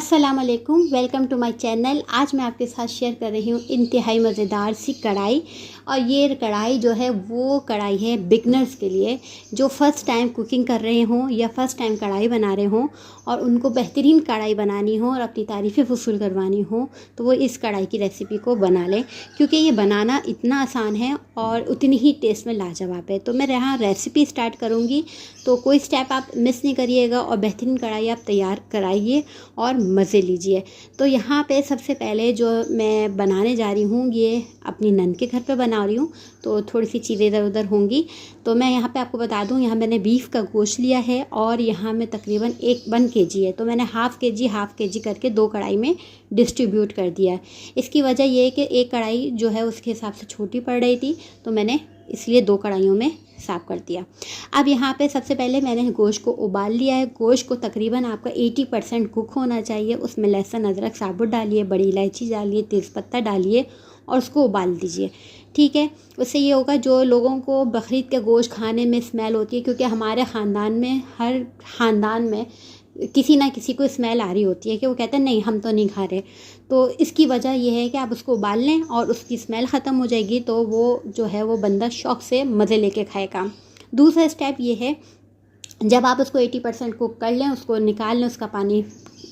अस्सलाम वालेकुम, welcome to my channel. आज मैं आपके साथ शेयर कर रही हूँ इंतहाई मज़ेदार सी कढ़ाई। और ये कढ़ाई जो है वो कढ़ाई है बिगनर्स के लिए, जो फ़र्स्ट टाइम कुकिंग कर रहे हों या फ़र्स्ट टाइम कढ़ाई बना रहे हों और उनको बेहतरीन कढ़ाई बनानी हो और अपनी तारीफ़ें वसूल करवानी हो तो वो इस कढ़ाई की रेसिपी को बना लें, क्योंकि ये बनाना इतना आसान है और उतनी ही टेस्ट में लाजवाब है। तो मैं यहाँ रेसिपी स्टार्ट करूँगी, तो कोई स्टेप आप मिस नहीं करिएगा और बेहतरीन कढ़ाई आप तैयार कराइए और मज़े लीजिए। तो यहाँ पे सबसे पहले जो मैं बनाने जा रही हूँ, ये अपनी नन के घर पे बना रही हूँ, तो थोड़ी सी चीज़ें इधर उधर होंगी। तो मैं यहाँ पे आपको बता दूँ, यहाँ मैंने बीफ का गोश्त लिया है और यहाँ में तकरीबन 1 kg है, तो मैंने हाफ़ के जी करके 2 कढ़ाई में डिस्ट्रीब्यूट कर दिया है। इसकी वजह ये है कि एक कढ़ाई जो है उसके हिसाब से छोटी पड़ रही थी, तो मैंने इसलिए 2 कढ़ाइयों में साफ़ कर दिया। अब यहाँ पे सबसे पहले मैंने गोश्त को उबाल लिया है। गोश्त को तकरीबन आपका 80% कुक होना चाहिए। उसमें लहसुन अदरक साबुत डालिए, बड़ी इलायची डालिए, तेज़पत्ता डालिए और उसको उबाल दीजिए। ठीक है, उससे ये होगा, जो लोगों को बकरीद के गोश्त खाने में स्मेल होती है, क्योंकि हमारे ख़ानदान में, हर ख़ानदान में किसी ना किसी को स्मेल आ रही होती है कि वो कहते हैं नहीं हम तो नहीं खा रहे। तो इसकी वजह यह है कि आप उसको उबाल लें और उसकी स्मेल ख़त्म हो जाएगी, तो वो जो है वो बंदा शौक़ से मज़े लेके खाएगा। दूसरा स्टेप ये है, जब आप उसको 80% कुक कर लें, उसको निकाल लें, उसका पानी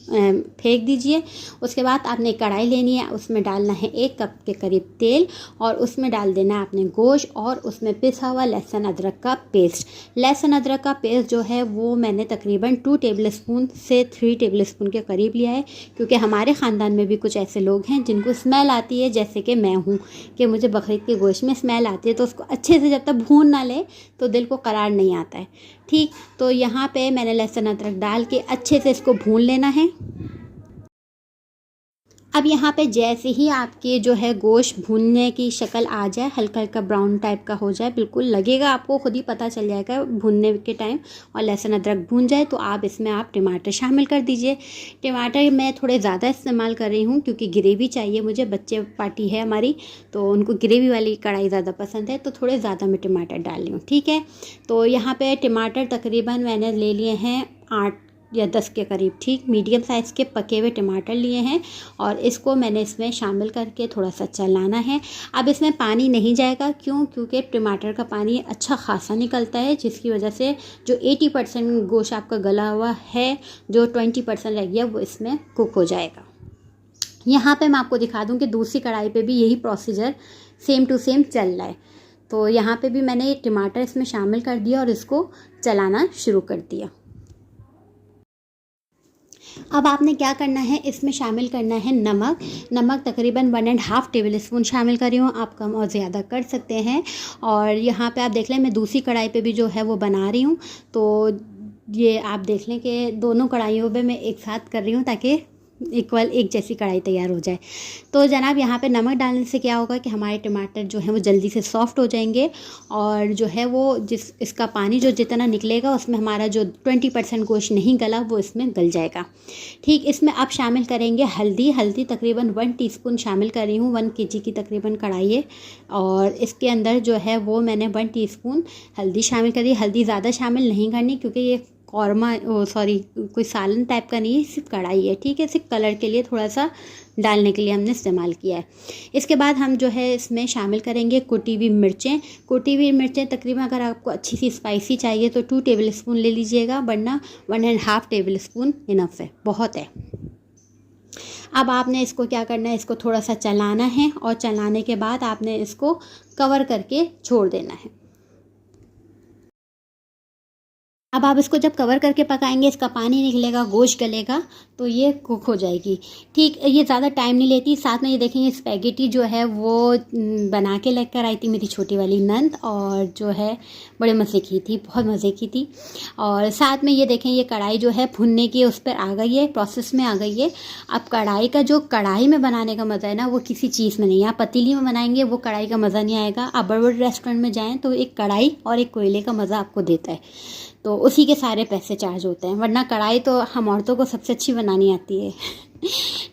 फेंक दीजिए। उसके बाद आपने कढ़ाई लेनी है, उसमें डालना है 1 कप के करीब तेल और उसमें डाल देना है आपने गोश्त और उसमें पिसा हुआ लहसुन अदरक का पेस्ट। लहसुन अदरक का पेस्ट जो है वो मैंने तकरीबन 2 टेबलस्पून से 3 टेबलस्पून के करीब लिया है, क्योंकि हमारे ख़ानदान में भी कुछ ऐसे लोग हैं जिनको स्मेल आती है, जैसे कि मैं हूँ, कि मुझे बकरीद के गोश्त में स्मेल आती है, तो उसको अच्छे से जब तक भून ना ले तो दिल को करार नहीं आता है। ठीक, तो यहाँ पे मैंने लहसुन अदरक डाल के अच्छे से इसको भून लेना है। अब यहाँ पे जैसे ही आपके जो है गोश्त भूनने की शक्ल आ जाए, हल्का हल्का ब्राउन टाइप का हो जाए, बिल्कुल लगेगा आपको, खुद ही पता चल जाएगा भूनने के टाइम, और लहसुन अदरक भून जाए तो आप इसमें टमाटर शामिल कर दीजिए। टमाटर मैं थोड़े ज़्यादा इस्तेमाल कर रही हूँ क्योंकि ग्रेवी चाहिए मुझे, बच्चे पार्टी है हमारी, तो उनको ग्रेवी वाली कढ़ाई ज़्यादा पसंद है, तो थोड़े ज़्यादा मैं टमाटर डाल रही हूँ। ठीक है, तो यहाँ पर टमाटर तकरीबन मैंने ले लिए हैं 8 या 10 के करीब, ठीक, मीडियम साइज़ के पके हुए टमाटर लिए हैं और इसको मैंने इसमें शामिल करके थोड़ा सा चलाना है। अब इसमें पानी नहीं जाएगा, क्यों? क्योंकि टमाटर का पानी अच्छा खासा निकलता है, जिसकी वजह से जो 80% गोश्त आपका गला हुआ है, जो 20% रह गया वो इसमें कुक हो जाएगा। यहाँ पे मैं आपको दिखा दूँ कि दूसरी कढ़ाई पे भी यही प्रोसीजर सेम टू सेम चल रहा है। तो यहाँ पे भी मैंने टमाटर इसमें शामिल कर दिया और इसको चलाना शुरू कर दिया। अब आपने क्या करना है, इसमें शामिल करना है नमक। नमक तकरीबन 1.5 टेबलस्पून शामिल कर रही हूँ, आप कम और ज़्यादा कर सकते हैं। और यहाँ पे आप देख लें, मैं दूसरी कढ़ाई पे भी जो है वो बना रही हूँ, तो ये आप देख लें कि दोनों कढ़ाइयों पे मैं एक साथ कर रही हूँ ताकि इक्वल एक जैसी कढ़ाई तैयार हो जाए। तो जनाब यहाँ पे नमक डालने से क्या होगा कि हमारे टमाटर जो हैं वो जल्दी से सॉफ़्ट हो जाएंगे और जो है वो इसका पानी जो जितना निकलेगा उसमें हमारा जो 20% गोश्त नहीं गला वो इसमें गल जाएगा। ठीक, इसमें आप शामिल करेंगे हल्दी। हल्दी तकरीबन 1 टीस्पून शामिल कर रही हूँ, 1 kg की तकरीबन कढ़ाई है और इसके अंदर जो है वो मैंने 1 टीस्पून हल्दी शामिल करी। हल्दी ज़्यादा शामिल नहीं करनी क्योंकि ये कौरमा कोई सालन टाइप का नहीं है, सिर्फ कढ़ाई है। ठीक है, सिर्फ कलर के लिए थोड़ा सा डालने के लिए हमने इस्तेमाल किया है। इसके बाद हम जो है इसमें शामिल करेंगे कुटी हुई मिर्चें। कुटी हुई मिर्चें तकरीबन अगर आपको अच्छी सी स्पाइसी चाहिए तो 2 टेबलस्पून ले लीजिएगा, वरना 1.5 टेबलस्पून इनफ है, बहुत है। अब आपने इसको क्या करना है, इसको थोड़ा सा चलाना है और चलाने के बाद आपने इसको कवर करके छोड़ देना है। अब आप इसको जब कवर करके पकाएंगे, इसका पानी निकलेगा, गोश्त गलेगा, तो ये कुक हो जाएगी। ठीक, ये ज़्यादा टाइम नहीं लेती। साथ में ये देखेंगे स्पैगेटी जो है वो बना के लेकर आई थी मेरी छोटी वाली नंद, और जो है बड़े मज़े की थी, बहुत मज़े की थी। और साथ में ये देखें, ये कढ़ाई जो है भुनने की उस पर आ गई है, प्रोसेस में आ गई है। अब कढ़ाई का जो कढ़ाई में बनाने का मज़ा है ना, वो किसी चीज़ में नहीं है। आप पतीली में बनाएंगे वो कढ़ाई का मज़ा नहीं आएगा। आप बड़े बड़े रेस्टोरेंट में जाएँ तो एक कढ़ाई और एक कोयले का मज़ा आपको देता है, तो उसी के सारे पैसे चार्ज होते हैं, वरना कढ़ाई तो हम औरतों को सबसे अच्छी बनानी आती है।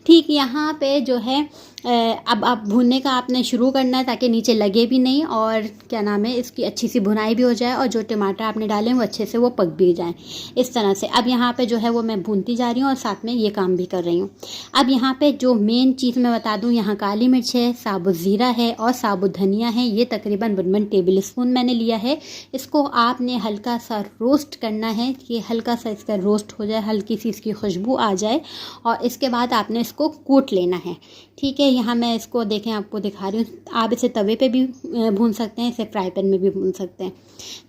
ठीक, यहाँ पे जो है अब आप भूनने का आपने शुरू करना है ताकि नीचे लगे भी नहीं और क्या नाम है इसकी अच्छी सी भुनाई भी हो जाए और जो टमाटर आपने डाले हैं वो अच्छे से वो पक भी जाएँ इस तरह से। अब यहाँ पे जो है वो मैं भूनती जा रही हूँ और साथ में ये काम भी कर रही हूँ। अब यहाँ पे जो मेन चीज़ मैं बता दूँ, यहाँ काली मिर्च है, साबुत ज़ीरा है और साबुत धनिया है। ये तकरीबन 1 टेबल स्पून मैंने लिया है। इसको आपने हल्का सा रोस्ट करना है कि हल्का सा इसका रोस्ट हो जाए, हल्की सी इसकी खुशबू आ जाए और इसके बाद आपने इसको कूट लेना है। ठीक है, यहाँ मैं इसको देखें आपको दिखा रही हूँ। आप इसे तवे पे भी भून सकते हैं, इसे फ्राई पैन में भी भून सकते हैं।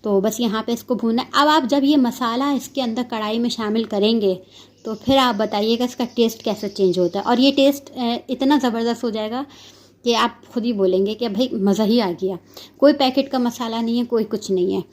तो बस यहाँ पे इसको भूनना है। अब आप जब ये मसाला इसके अंदर कढ़ाई में शामिल करेंगे तो फिर आप बताइएगा इसका टेस्ट कैसे चेंज होता है। और ये टेस्ट इतना ज़बरदस्त हो जाएगा कि आप खुद ही बोलेंगे कि भाई मज़ा ही आ गया। कोई पैकेट का मसाला नहीं है, कोई कुछ नहीं है,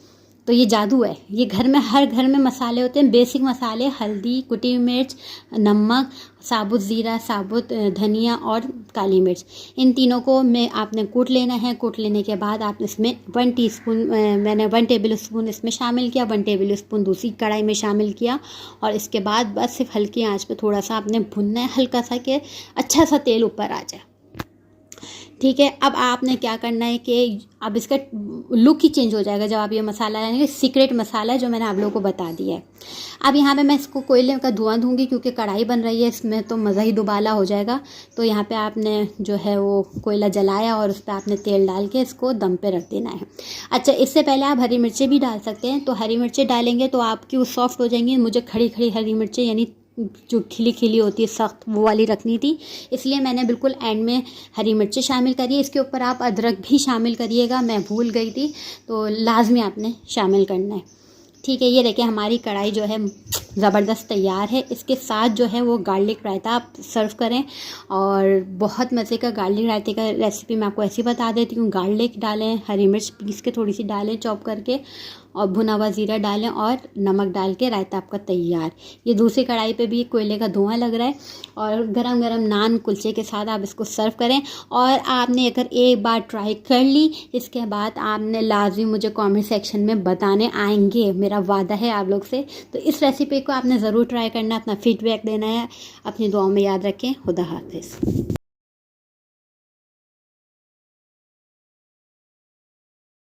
तो ये जादू है। ये घर में, हर घर में मसाले होते हैं, बेसिक मसाले, हल्दी, कुटी हुई मिर्च, नमक, साबुत ज़ीरा, साबुत धनिया और काली मिर्च, इन तीनों को में आपने कूट लेना है। कूट लेने के बाद आप इसमें 1 टीस्पून मैंने 1 टेबल स्पून इसमें शामिल किया, 1 टेबल स्पून दूसरी कढ़ाई में शामिल किया और इसके बाद बस सिर्फ हल्की आंच पे थोड़ा सा आपने भुनना है, हल्का सा, कि अच्छा सा तेल ऊपर आ जाए। ठीक है, अब आपने क्या करना है कि अब इसका लुक ही चेंज हो जाएगा जब आप ये मसाला, यानी सीक्रेट मसाला है जो मैंने आप लोगों को बता दिया है। अब यहाँ पे मैं इसको कोयले का धुआं दूंगी क्योंकि कढ़ाई बन रही है इसमें, तो मज़ा ही दुबाला हो जाएगा। तो यहाँ पे आपने जो है वो कोयला जलाया और उस पर आपने तेल डाल के इसको दम पे रख देना है। अच्छा, इससे पहले आप हरी मिर्चें भी डाल सकते हैं। तो हरी मिर्चें डालेंगे तो आपकी वो सॉफ्ट हो जाएंगी। मुझे खड़ी खड़ी हरी मिर्चें, यानी जो खिली खिली होती है सख्त, वो वाली रखनी थी, इसलिए मैंने बिल्कुल एंड में हरी मिर्चें शामिल करी। इसके ऊपर आप अदरक भी शामिल करिएगा, मैं भूल गई थी, तो लाजमी आपने शामिल करना है। ठीक है, ये देखिए हमारी कढ़ाई जो है ज़बरदस्त तैयार है। इसके साथ जो है वो गार्लिक रायता आप सर्व करें और बहुत मज़े का गार्लिक रायते का रेसिपी मैं आपको ऐसी बता देती हूँ। गार्लिक डालें, हरी मिर्च पीस के थोड़ी सी डालें चॉप करके, और भुना हुआ ज़ीरा डालें और नमक डाल के रायता आपका तैयार। ये दूसरी कढ़ाई पे भी कोयले का धुआं लग रहा है और गरम गरम नान कुलचे के साथ आप इसको सर्व करें। और आपने अगर एक बार ट्राई कर ली, इसके बाद आपने लाजमी मुझे कमेंट सेक्शन में बताने आएंगे, मेरा वादा है आप लोग से। तो इस रेसिपी को आपने ज़रूर ट्राई करना, अपना फीडबैक देना है। अपनी दुआओं में याद रखें। खुदा हाफिज़।